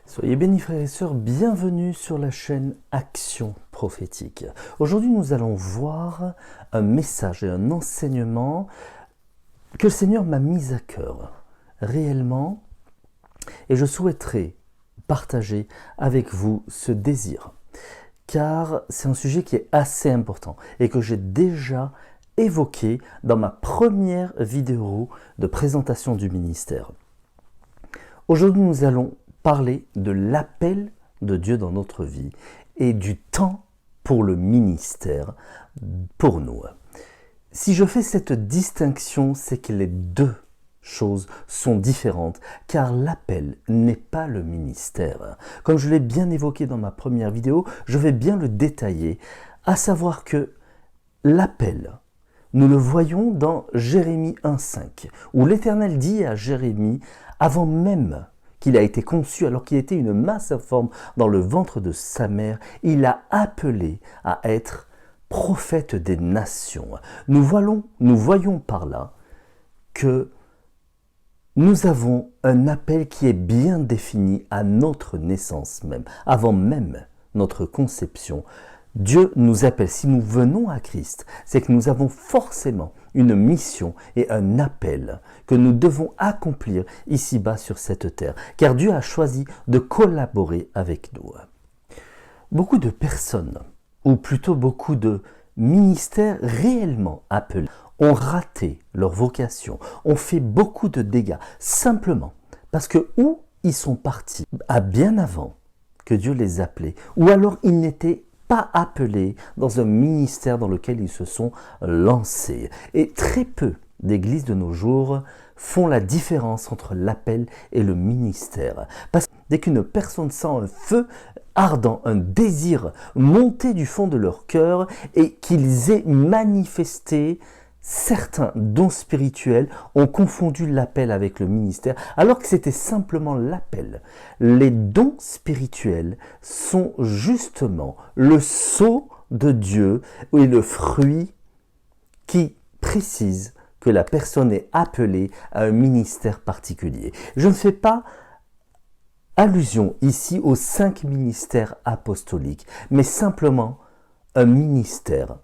Soyez bénis frères et sœurs, bienvenue sur la chaîne Action Prophétique. Aujourd'hui nous allons voir un message et un enseignement que le Seigneur m'a mis à cœur réellement et je souhaiterais partager avec vous ce désir car c'est un sujet qui est assez important et que j'ai déjà évoqué dans ma première vidéo de présentation du ministère. Aujourd'hui nous allons parler de l'appel de Dieu dans notre vie et du temps pour le ministère pour nous. Si je fais cette distinction, c'est que les deux choses sont différentes, car l'appel n'est pas le ministère. Comme je l'ai bien évoqué dans ma première vidéo, je vais bien le détailler, à savoir que l'appel, nous le voyons dans Jérémie 1,5, où l'Éternel dit à Jérémie, avant même qu'il a été conçu, alors qu'il était une masse informe dans le ventre de sa mère, il a appelé à être prophète des nations. Nous voyons par là que nous avons un appel qui est bien défini à notre naissance même, avant même notre conception. Dieu nous appelle, si nous venons à Christ, c'est que nous avons forcément une mission et un appel que nous devons accomplir ici-bas sur cette terre, car Dieu a choisi de collaborer avec nous. Beaucoup de personnes, ou plutôt beaucoup de ministères réellement appelés, ont raté leur vocation, ont fait beaucoup de dégâts, simplement parce que ou ils sont partis à bien avant que Dieu les appelait, ou alors ils n'étaient pas appelés dans un ministère dans lequel ils se sont lancés. Et très peu d'églises de nos jours font la différence entre l'appel et le ministère. Parce que dès qu'une personne sent un feu ardent, un désir monter du fond de leur cœur et qu'ils aient manifesté certains dons spirituels, ont confondu l'appel avec le ministère, alors que c'était simplement l'appel. Les dons spirituels sont justement le sceau de Dieu et le fruit qui précise que la personne est appelée à un ministère particulier. Je ne fais pas allusion ici aux 5 ministères apostoliques, mais simplement un ministère.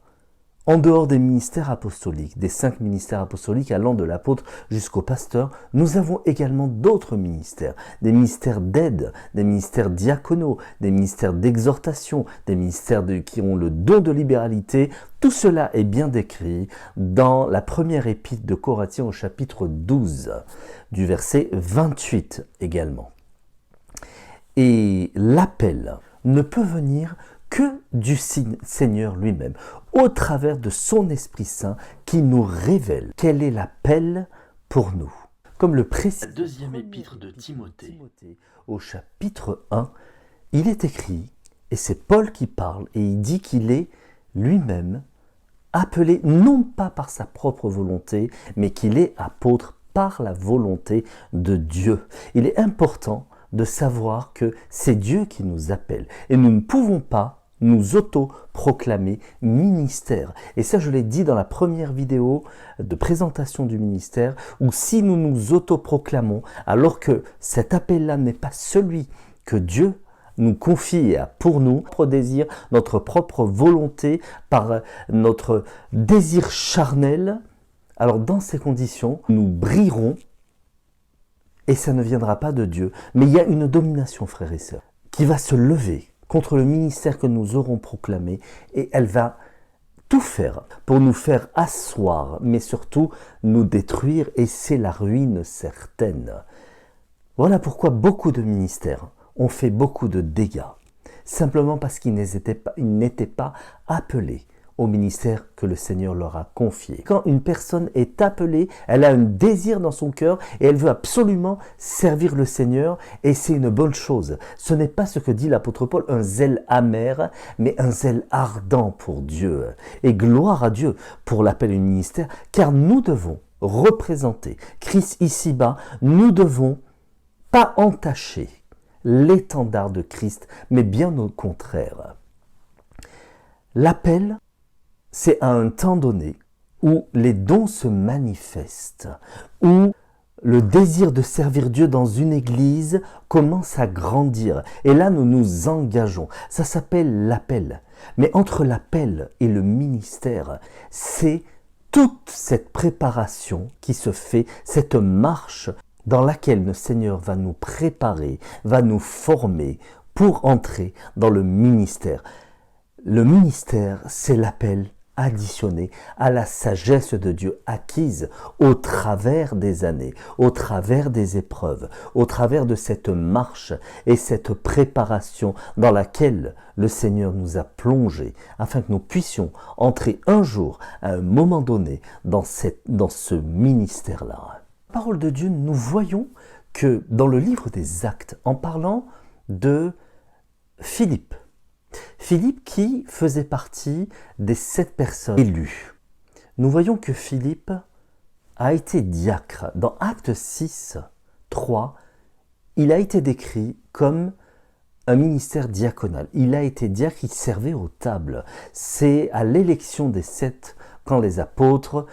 En dehors des ministères apostoliques, des 5 ministères apostoliques allant de l'apôtre jusqu'au pasteur, nous avons également d'autres ministères, des ministères d'aide, des ministères diaconaux, des ministères d'exhortation, des ministères qui ont le don de libéralité. Tout cela est bien décrit dans la première épître de Corinthiens au chapitre 12, du verset 28 également. Et l'appel ne peut venir que du Seigneur lui-même, au travers de son Esprit Saint qui nous révèle quel est l'appel pour nous. Comme le précise la deuxième épître de Timothée, au chapitre 1, il est écrit, et c'est Paul qui parle, et il dit qu'il est lui-même appelé non pas par sa propre volonté, mais qu'il est apôtre par la volonté de Dieu. Il est important de savoir que c'est Dieu qui nous appelle, et nous ne pouvons pas nous auto-proclamer ministère. Et ça, je l'ai dit dans la première vidéo de présentation du ministère, où si nous nous auto-proclamons, alors que cet appel-là n'est pas celui que Dieu nous confie pour nous, notre désir, notre propre volonté, par notre désir charnel, alors dans ces conditions, nous brillerons et ça ne viendra pas de Dieu. Mais il y a une domination, frères et sœurs, qui va se lever contre le ministère que nous aurons proclamé, et elle va tout faire pour nous faire asseoir, mais surtout nous détruire, et c'est la ruine certaine. Voilà pourquoi beaucoup de ministères ont fait beaucoup de dégâts, simplement parce qu'ils n'étaient pas appelés au ministère que le Seigneur leur a confié. Quand une personne est appelée, elle a un désir dans son cœur et elle veut absolument servir le Seigneur, et c'est une bonne chose. Ce n'est pas ce que dit l'apôtre Paul, un zèle amer, mais un zèle ardent pour Dieu. Et gloire à Dieu pour l'appel du ministère, car nous devons représenter Christ ici-bas, nous devons pas entacher l'étendard de Christ, mais bien au contraire. L'appel, c'est à un temps donné où les dons se manifestent, où le désir de servir Dieu dans une église commence à grandir. Et là, nous nous engageons. Ça s'appelle l'appel. Mais entre l'appel et le ministère, c'est toute cette préparation qui se fait, cette marche dans laquelle le Seigneur va nous préparer, va nous former pour entrer dans le ministère. Le ministère, c'est l'appel additionné à la sagesse de Dieu acquise au travers des années, au travers des épreuves, au travers de cette marche et cette préparation dans laquelle le Seigneur nous a plongés afin que nous puissions entrer un jour, à un moment donné, dans ce ministère-là. Parole de Dieu, nous voyons que dans le livre des Actes, en parlant de Philippe qui faisait partie des 7 personnes élues, nous voyons que Philippe a été diacre. Dans Actes 6, 3, il a été décrit comme un ministère diaconal. Il a été diacre, il servait aux tables. C'est à l'élection des 7, quand les apôtres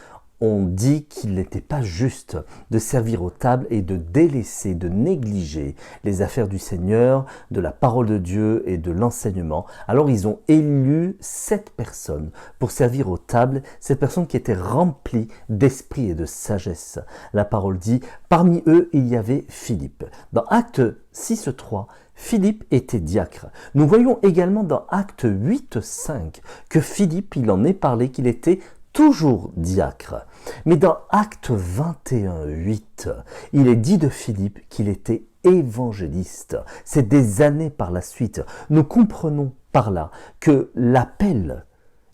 ont dit qu'il n'était pas juste de servir aux tables et de délaisser, de négliger les affaires du Seigneur, de la parole de Dieu et de l'enseignement. Alors ils ont élu 7 personnes pour servir aux tables, ces personnes qui étaient remplies d'esprit et de sagesse. La parole dit, parmi eux il y avait Philippe. Dans Actes 6.3, Philippe était diacre. Nous voyons également dans Actes 8.5 que Philippe, il en est parlé qu'il était toujours diacre. Mais dans Actes 21.8, il est dit de Philippe qu'il était évangéliste. C'est des années par la suite. Nous comprenons par là que l'appel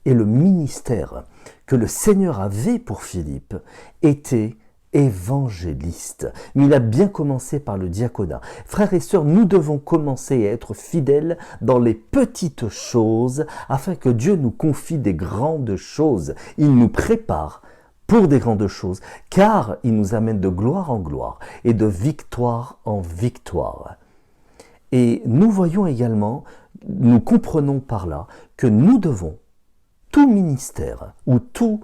et le ministère que le Seigneur avait pour Philippe était évangéliste. Mais il a bien commencé par le diaconat. Frères et sœurs, nous devons commencer à être fidèles dans les petites choses afin que Dieu nous confie des grandes choses. Il nous prépare pour des grandes choses, car il nous amène de gloire en gloire et de victoire en victoire. Et nous voyons également, nous comprenons par là que nous devons, tout ministère ou tout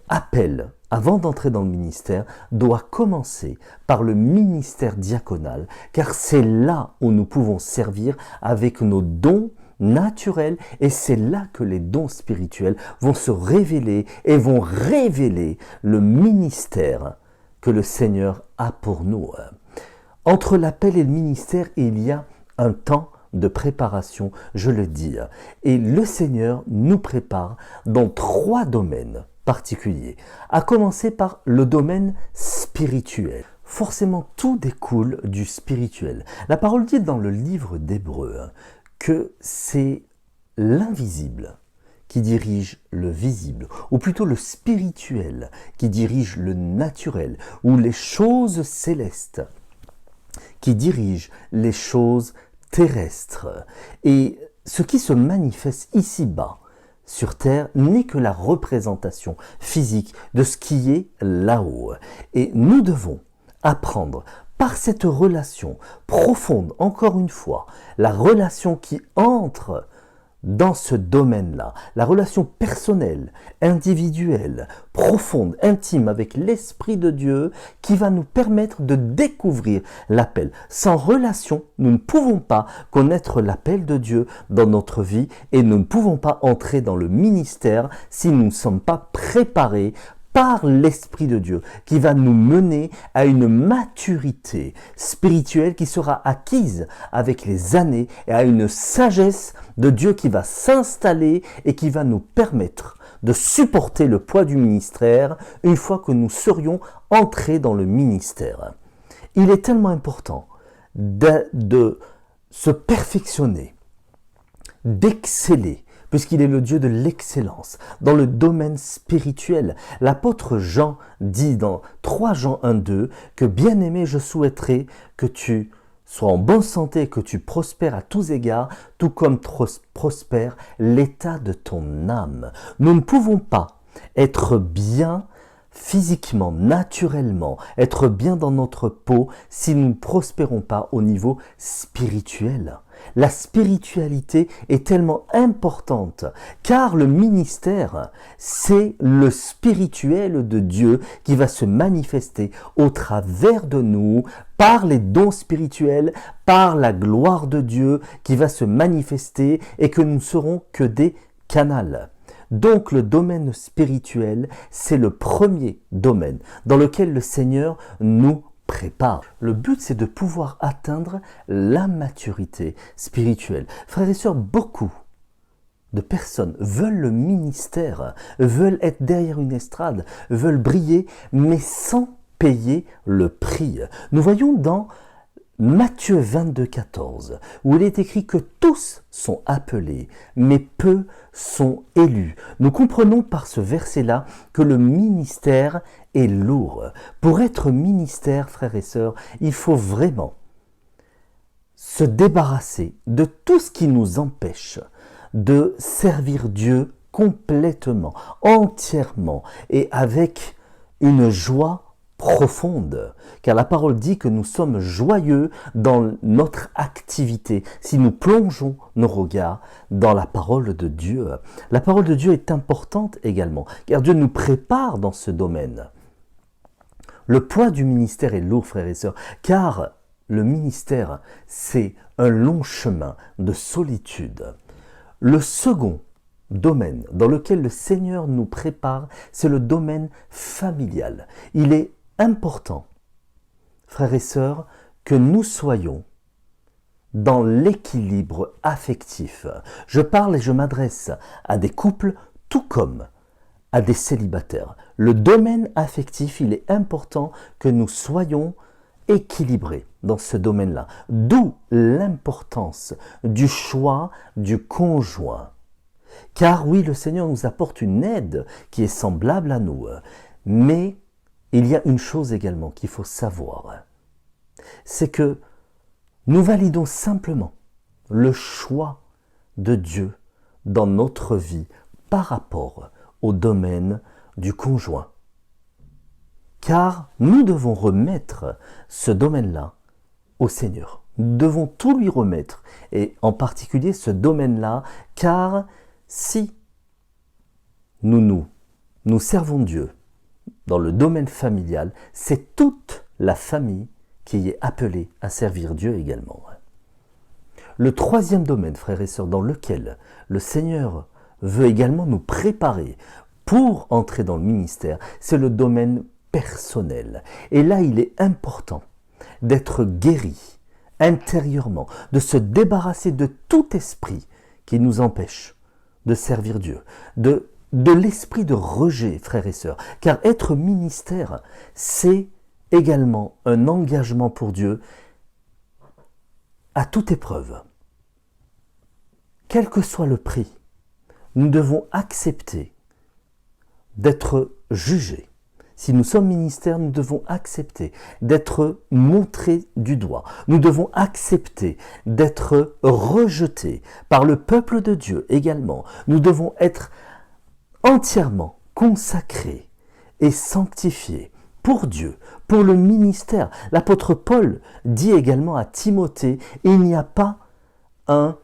appel avant d'entrer dans le ministère, doit commencer par le ministère diaconal, car c'est là où nous pouvons servir avec nos dons naturels, et c'est là que les dons spirituels vont se révéler et vont révéler le ministère que le Seigneur a pour nous. Entre l'appel et le ministère, il y a un temps de préparation, je le dis, et le Seigneur nous prépare dans 3 domaines particulier, à commencer par le domaine spirituel. Forcément, tout découle du spirituel. La parole dit dans le livre d'Hébreux que c'est l'invisible qui dirige le visible, ou plutôt le spirituel qui dirige le naturel, ou les choses célestes qui dirigent les choses terrestres. Et ce qui se manifeste ici-bas, sur terre, n'est que la représentation physique de ce qui est là-haut. Et nous devons apprendre par cette relation profonde, encore une fois, la relation qui entre dans ce domaine-là, la relation personnelle, individuelle, profonde, intime avec l'Esprit de Dieu qui va nous permettre de découvrir l'appel. Sans relation, nous ne pouvons pas connaître l'appel de Dieu dans notre vie et nous ne pouvons pas entrer dans le ministère si nous ne sommes pas préparés par l'Esprit de Dieu, qui va nous mener à une maturité spirituelle qui sera acquise avec les années et à une sagesse de Dieu qui va s'installer et qui va nous permettre de supporter le poids du ministère une fois que nous serions entrés dans le ministère. Il est tellement important de se perfectionner, d'exceller, puisqu'il est le Dieu de l'excellence, dans le domaine spirituel. L'apôtre Jean dit dans 3 Jean 1,2 que « Bien-aimé, je souhaiterais que tu sois en bonne santé, que tu prospères à tous égards, tout comme prospère l'état de ton âme. » Nous ne pouvons pas être bien physiquement, naturellement, être bien dans notre peau si nous ne prospérons pas au niveau spirituel. La spiritualité est tellement importante, car le ministère, c'est le spirituel de Dieu qui va se manifester au travers de nous, par les dons spirituels, par la gloire de Dieu qui va se manifester et que nous ne serons que des canaux. Donc le domaine spirituel, c'est le premier domaine dans lequel le Seigneur nous prépare. Le but, c'est de pouvoir atteindre la maturité spirituelle. Frères et sœurs, beaucoup de personnes veulent le ministère, veulent être derrière une estrade, veulent briller, mais sans payer le prix. Nous voyons dans Matthieu 22, 14, où il est écrit que tous sont appelés, mais peu sont élus. Nous comprenons par ce verset-là que le ministère est lourd. Pour être ministère, frères et sœurs, il faut vraiment se débarrasser de tout ce qui nous empêche de servir Dieu complètement, entièrement et avec une joie profonde, car la parole dit que nous sommes joyeux dans notre activité si nous plongeons nos regards dans la parole de Dieu. La parole de Dieu est importante également, car Dieu nous prépare dans ce domaine. Le poids du ministère est lourd, frères et sœurs, car le ministère, c'est un long chemin de solitude. Le second domaine dans lequel le Seigneur nous prépare, c'est le domaine familial. Il est important, frères et sœurs, que nous soyons dans l'équilibre affectif. Je parle et je m'adresse à des couples tout comme à des célibataires. Le domaine affectif, il est important que nous soyons équilibrés dans ce domaine-là. D'où l'importance du choix du conjoint. Car oui, le Seigneur nous apporte une aide qui est semblable à nous. Mais il y a une chose également qu'il faut savoir. C'est que nous validons simplement le choix de Dieu dans notre vie par rapport au domaine du conjoint. Car nous devons remettre ce domaine-là au Seigneur. Nous devons tout lui remettre, et en particulier ce domaine-là, car si nous servons Dieu dans le domaine familial, c'est toute la famille qui est appelée à servir Dieu également. Le troisième domaine, frères et sœurs, dans lequel le Seigneur veut également nous préparer pour entrer dans le ministère, c'est le domaine personnel. Et là, il est important d'être guéri intérieurement, de se débarrasser de tout esprit qui nous empêche de servir Dieu, de l'esprit de rejet, frères et sœurs. Car être ministère, c'est également un engagement pour Dieu à toute épreuve. Quel que soit le prix, nous devons accepter d'être jugés. Si nous sommes ministères, nous devons accepter d'être montrés du doigt. Nous devons accepter d'être rejetés par le peuple de Dieu également. Nous devons être entièrement consacrés et sanctifiés pour Dieu, pour le ministère. L'apôtre Paul dit également à Timothée, il n'y a pas un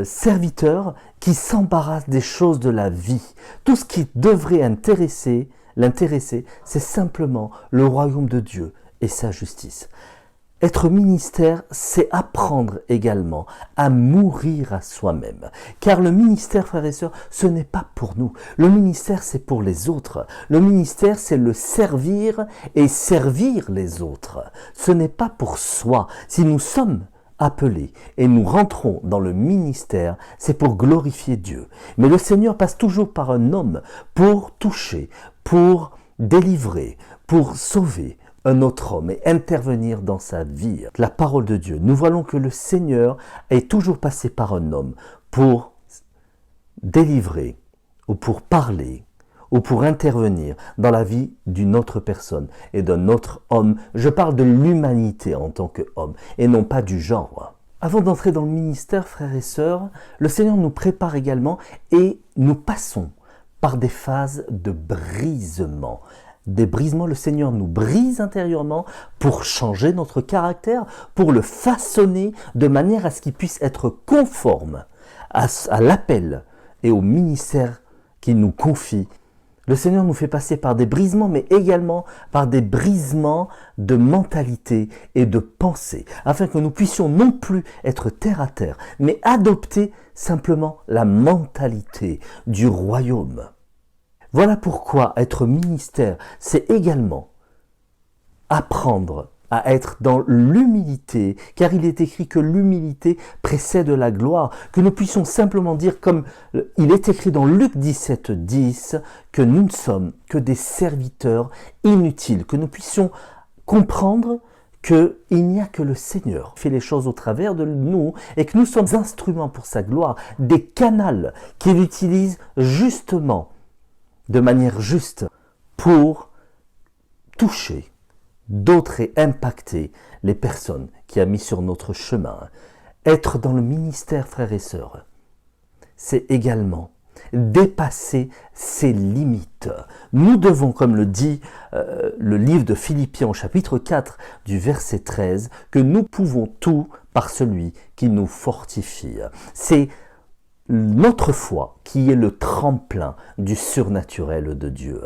serviteur qui s'embarrasse des choses de la vie. Tout ce qui devrait l'intéresser, c'est simplement le royaume de Dieu et sa justice. Être ministère, c'est apprendre également à mourir à soi-même. Car le ministère, frères et sœurs, ce n'est pas pour nous. Le ministère, c'est pour les autres. Le ministère, c'est le servir et servir les autres. Ce n'est pas pour soi. Si nous sommes appelés et nous rentrons dans le ministère, c'est pour glorifier Dieu. Mais le Seigneur passe toujours par un homme pour toucher, pour délivrer, pour sauver un autre homme et intervenir dans sa vie. La parole de Dieu, nous voyons que le Seigneur est toujours passé par un homme pour délivrer ou pour parler ou pour intervenir dans la vie d'une autre personne et d'un autre homme. Je parle de l'humanité en tant qu'homme et non pas du genre. Avant d'entrer dans le ministère, frères et sœurs, le Seigneur nous prépare également et nous passons par des phases de brisement. des brisements. Le Seigneur nous brise intérieurement pour changer notre caractère, pour le façonner de manière à ce qu'il puisse être conforme à l'appel et au ministère qu'il nous confie. Le Seigneur nous fait passer par des brisements, mais également par des brisements de mentalité et de pensée, afin que nous puissions non plus être terre à terre, mais adopter simplement la mentalité du royaume. Voilà pourquoi être ministère, c'est également apprendre à être dans l'humilité, car il est écrit que l'humilité précède la gloire, que nous puissions simplement dire, comme il est écrit dans Luc 17, 10, que nous ne sommes que des serviteurs inutiles, que nous puissions comprendre qu'il n'y a que le Seigneur qui fait les choses au travers de nous et que nous sommes instruments pour sa gloire, des canals qu'il utilise justement, de manière juste, pour toucher d'autres et impacter les personnes qu'il a mis sur notre chemin. Être dans le ministère, frères et sœurs, c'est également dépasser ses limites. Nous devons, comme le dit le livre de Philippiens au chapitre 4 du verset 13, que nous pouvons tout par celui qui nous fortifie. C'est notre foi qui est le tremplin du surnaturel de Dieu.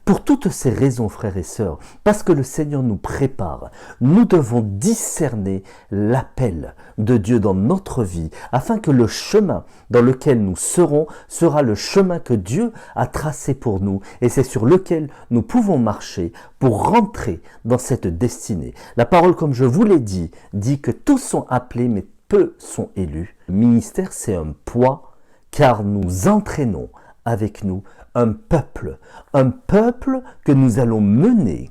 Pour toutes ces raisons, frères et sœurs, parce que le Seigneur nous prépare, nous devons discerner l'appel de Dieu dans notre vie, afin que le chemin dans lequel nous serons sera le chemin que Dieu a tracé pour nous, et c'est sur lequel nous pouvons marcher pour rentrer dans cette destinée. La parole, comme je vous l'ai dit que tous sont appelés, mais peu sont élus. Le ministère, c'est un poids, car nous entraînons avec nous un peuple que nous allons mener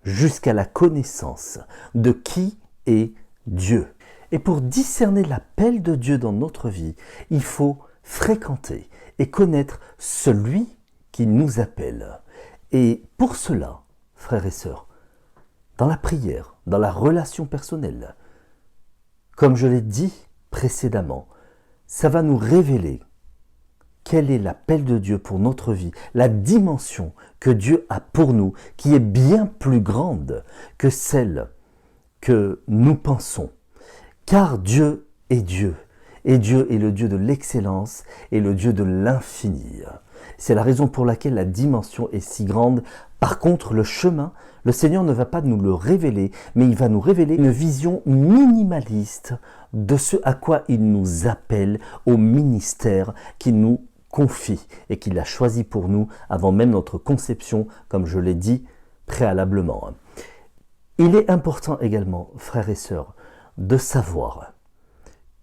jusqu'à la connaissance de qui est Dieu. Et pour discerner l'appel de Dieu dans notre vie, il faut fréquenter et connaître celui qui nous appelle. Et pour cela, frères et sœurs, dans la prière, dans la relation personnelle, comme je l'ai dit précédemment, ça va nous révéler quel est l'appel de Dieu pour notre vie, la dimension que Dieu a pour nous, qui est bien plus grande que celle que nous pensons. Car Dieu est Dieu, et Dieu est le Dieu de l'excellence et le Dieu de l'infini. C'est la raison pour laquelle la dimension est si grande. Par contre, le chemin, le Seigneur ne va pas nous le révéler, mais il va nous révéler une vision minimaliste de ce à quoi il nous appelle, au ministère qu'il nous confie et qu'il a choisi pour nous avant même notre conception, comme je l'ai dit préalablement. Il est important également, frères et sœurs, de savoir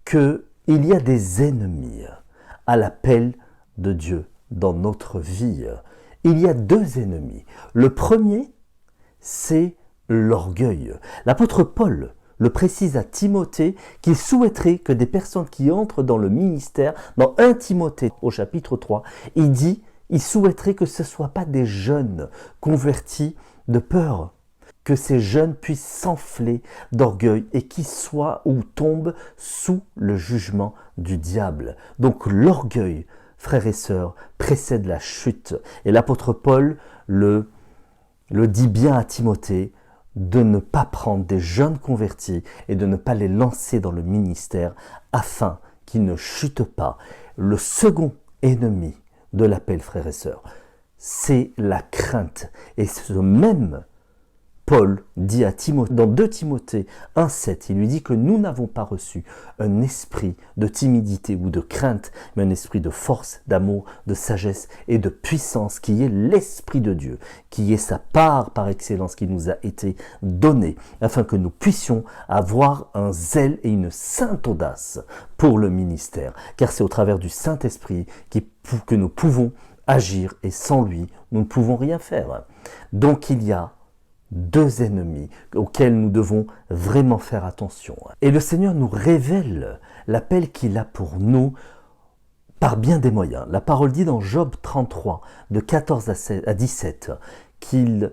qu'il y a des ennemis à l'appel de Dieu dans notre vie. Il y a deux ennemis. Le premier, c'est l'orgueil. L'apôtre Paul le précise à Timothée qu'il souhaiterait que des personnes qui entrent dans le ministère, dans 1 Timothée au chapitre 3, il souhaiterait que ce ne soient pas des jeunes convertis de peur, que ces jeunes puissent s'enfler d'orgueil et qu'ils soient ou tombent sous le jugement du diable. Donc l'orgueil, frères et sœurs, précède la chute. Et l'apôtre Paul le dit bien à Timothée, de ne pas prendre des jeunes convertis et de ne pas les lancer dans le ministère afin qu'ils ne chutent pas. Le second ennemi de l'appel, frères et sœurs, c'est la crainte. Et ce même Paul dit à Timothée, dans 2 Timothée 1,7, il lui dit que nous n'avons pas reçu un esprit de timidité ou de crainte, mais un esprit de force, d'amour, de sagesse et de puissance, qui est l'Esprit de Dieu, qui est sa part par excellence qui nous a été donnée, afin que nous puissions avoir un zèle et une sainte audace pour le ministère, car c'est au travers du Saint-Esprit que nous pouvons agir, et sans lui, nous ne pouvons rien faire. Donc il y a deux ennemis auxquels nous devons vraiment faire attention. Et le Seigneur nous révèle l'appel qu'il a pour nous par bien des moyens. La parole dit dans Job 33, de 14 à 17, qu'il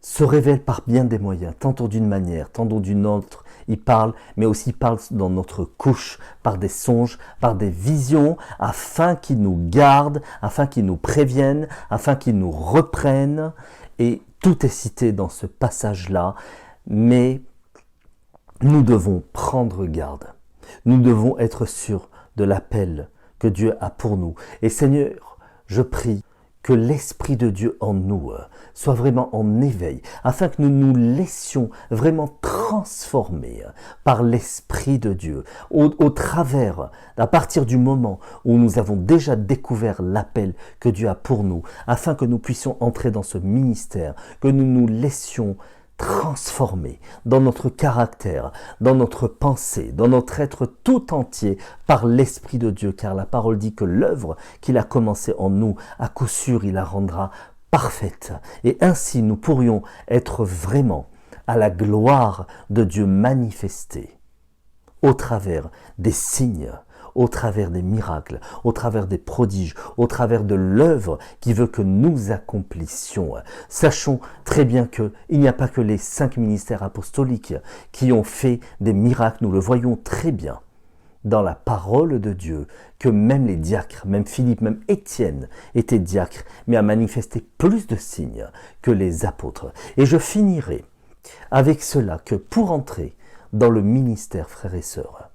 se révèle par bien des moyens, tantôt d'une manière, tantôt d'une autre. Il parle, mais aussi il parle dans notre couche, par des songes, par des visions, afin qu'il nous garde, afin qu'il nous prévienne, afin qu'il nous reprenne. Et tout est cité dans ce passage-là, mais nous devons prendre garde. Nous devons être sûrs de l'appel que Dieu a pour nous. Et Seigneur, je prie que l'Esprit de Dieu en nous soit vraiment en éveil, afin que nous nous laissions vraiment transformer par l'Esprit de Dieu, au travers, à partir du moment où nous avons déjà découvert l'appel que Dieu a pour nous, afin que nous puissions entrer dans ce ministère, que nous nous laissions transformés dans notre caractère, dans notre pensée, dans notre être tout entier par l'Esprit de Dieu, car la parole dit que l'œuvre qu'il a commencée en nous, à coup sûr, il la rendra parfaite. Et ainsi, nous pourrions être vraiment à la gloire de Dieu manifestée au travers des signes, au travers des miracles, au travers des prodiges, au travers de l'œuvre qui veut que nous accomplissions. Sachons très bien qu'il n'y a pas que les 5 ministères apostoliques qui ont fait des miracles, nous le voyons très bien dans la parole de Dieu, que même les diacres, même Philippe, même Étienne étaient diacres, mais a manifesté plus de signes que les apôtres. Et je finirai avec cela, que pour entrer dans le ministère, frères et sœurs,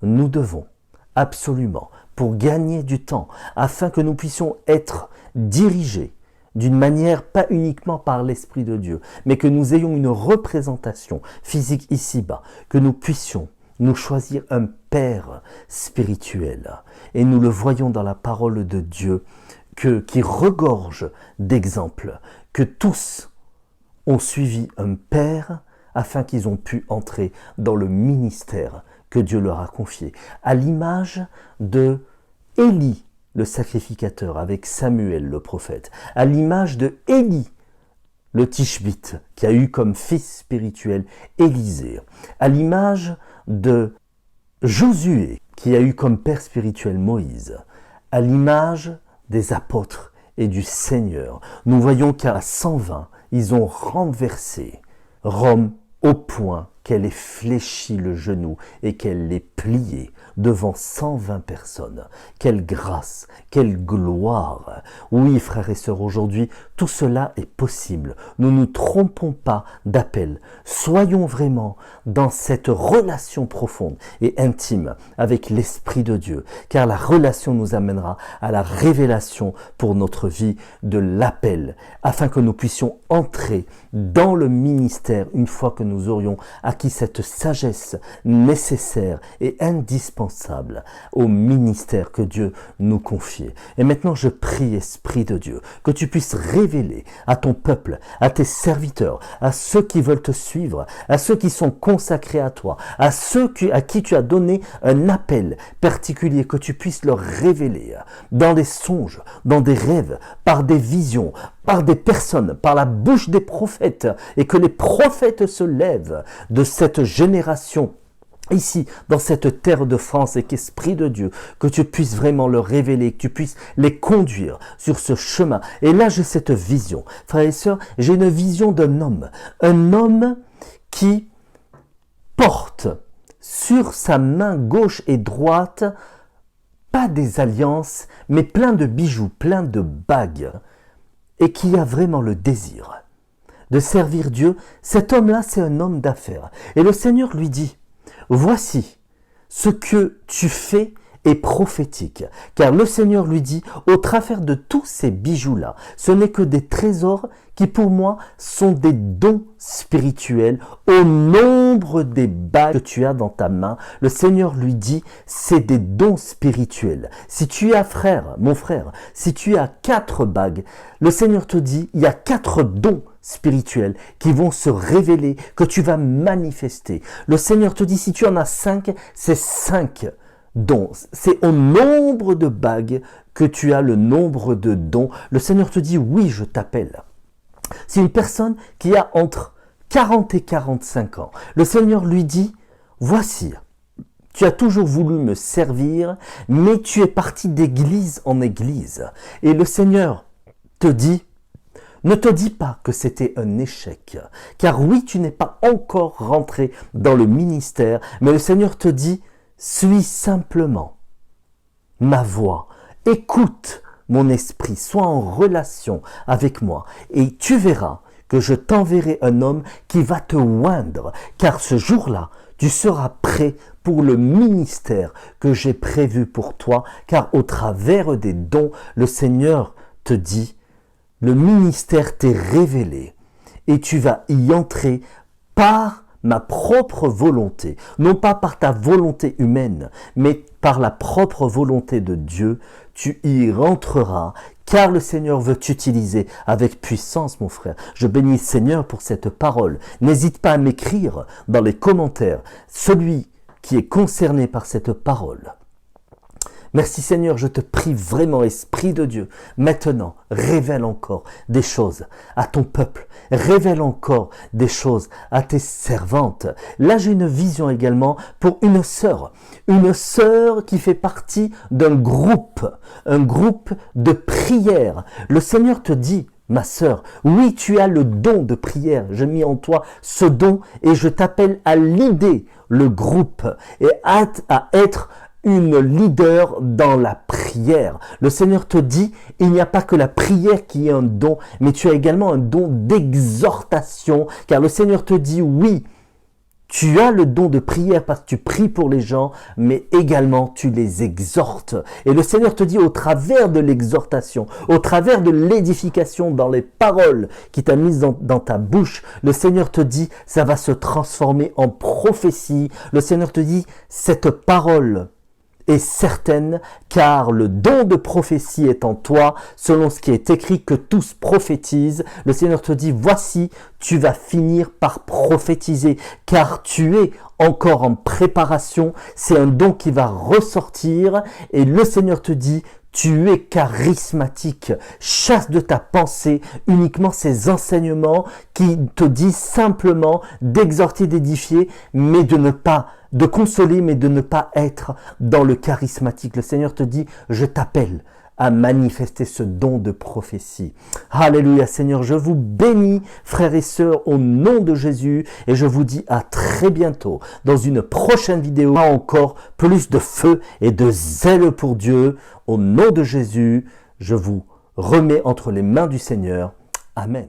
nous devons absolument, pour gagner du temps, afin que nous puissions être dirigés d'une manière pas uniquement par l'Esprit de Dieu, mais que nous ayons une représentation physique ici-bas, que nous puissions nous choisir un Père spirituel. Et nous le voyons dans la parole de Dieu, qui regorge d'exemples, que tous ont suivi un Père afin qu'ils ont pu entrer dans le ministère que Dieu leur a confié, à l'image de Élie, le sacrificateur, avec Samuel, le prophète, à l'image de Élie, le Tishbite, qui a eu comme fils spirituel Élisée, à l'image de Josué, qui a eu comme père spirituel Moïse, à l'image des apôtres et du Seigneur. Nous voyons qu'à 120, ils ont renversé Rome au point qu'elle ait fléchi le genou et qu'elle l'ait plié devant 120 personnes. Quelle grâce, quelle gloire! Oui, frères et sœurs, aujourd'hui, tout cela est possible. Ne nous trompons pas d'appel. Soyons vraiment dans cette relation profonde et intime avec l'Esprit de Dieu, car la relation nous amènera à la révélation pour notre vie de l'appel, afin que nous puissions entrer dans le ministère une fois que nous aurions acquis cette sagesse nécessaire et indispensable au ministère que Dieu nous confie. Et maintenant, je prie, Esprit de Dieu, que tu puisses révéler à ton peuple, à tes serviteurs, à ceux qui veulent te suivre, à ceux qui sont consacrés à toi, à ceux à qui tu as donné un appel particulier, que tu puisses leur révéler dans des songes, dans des rêves, par des visions, par des personnes, par la bouche des prophètes, et que les prophètes se lèvent de cette génération ici, dans cette terre de France, et qu'Esprit de Dieu, que tu puisses vraiment leur révéler, que tu puisses les conduire sur ce chemin. Et là, j'ai cette vision. Frères et sœurs, j'ai une vision d'un homme qui porte sur sa main gauche et droite, pas des alliances, mais plein de bijoux, plein de bagues, et qui a vraiment le désir de servir Dieu. Cet homme-là, c'est un homme d'affaires. Et le Seigneur lui dit, voici, ce que tu fais est prophétique. Car le Seigneur lui dit, au travers de tous ces bijoux-là, ce n'est que des trésors qui pour moi sont des dons spirituels au nombre des bagues que tu as dans ta main. Le Seigneur lui dit, c'est des dons spirituels. Si tu as, mon frère, si tu as 4 bagues, le Seigneur te dit, il y a 4 dons spirituels qui vont se révéler, que tu vas manifester. Le Seigneur te dit, si tu en as 5, c'est 5 dons. C'est au nombre de bagues que tu as le nombre de dons. Le Seigneur te dit, oui, je t'appelle. C'est une personne qui a entre 40 et 45 ans. Le Seigneur lui dit, voici, tu as toujours voulu me servir, mais tu es parti d'église en église. Et le Seigneur te dit, ne te dis pas que c'était un échec, car oui, tu n'es pas encore rentré dans le ministère, mais le Seigneur te dit, suis simplement ma voix, écoute mon esprit, sois en relation avec moi, et tu verras que je t'enverrai un homme qui va te oindre, car ce jour-là, tu seras prêt pour le ministère que j'ai prévu pour toi, car au travers des dons, le Seigneur te dit, le ministère t'est révélé et tu vas y entrer par ma propre volonté, non pas par ta volonté humaine, mais par la propre volonté de Dieu, tu y rentreras, car le Seigneur veut t'utiliser avec puissance, mon frère. Je bénis le Seigneur pour cette parole. N'hésite pas à m'écrire dans les commentaires celui qui est concerné par cette parole. Merci Seigneur, je te prie vraiment, Esprit de Dieu, maintenant, révèle encore des choses à ton peuple, révèle encore des choses à tes servantes. Là, j'ai une vision également pour une sœur qui fait partie d'un groupe de prière. Le Seigneur te dit, ma sœur, oui, tu as le don de prière. J'ai mis en toi ce don et je t'appelle à l'idée, le groupe, et à être une leader dans la prière. Le Seigneur te dit, il n'y a pas que la prière qui est un don, mais tu as également un don d'exhortation, car le Seigneur te dit, oui, tu as le don de prière parce que tu pries pour les gens, mais également tu les exhortes. Et le Seigneur te dit, au travers de l'exhortation, au travers de l'édification dans les paroles qu'il t'a mises dans ta bouche, le Seigneur te dit, ça va se transformer en prophétie. Le Seigneur te dit, cette parole est certaine, car le don de prophétie est en toi, selon ce qui est écrit que tous prophétisent. Le Seigneur te dit, voici, tu vas finir par prophétiser, car tu es encore en préparation. C'est un don qui va ressortir, et le Seigneur te dit, tu es charismatique. Chasse de ta pensée uniquement ces enseignements qui te disent simplement d'exhorter, d'édifier, mais de consoler, mais de ne pas être dans le charismatique. Le Seigneur te dit, je t'appelle à manifester ce don de prophétie. Alléluia Seigneur, je vous bénis frères et sœurs au nom de Jésus et je vous dis à très bientôt dans une prochaine vidéo. Encore plus de feu et de zèle pour Dieu. Au nom de Jésus, je vous remets entre les mains du Seigneur. Amen.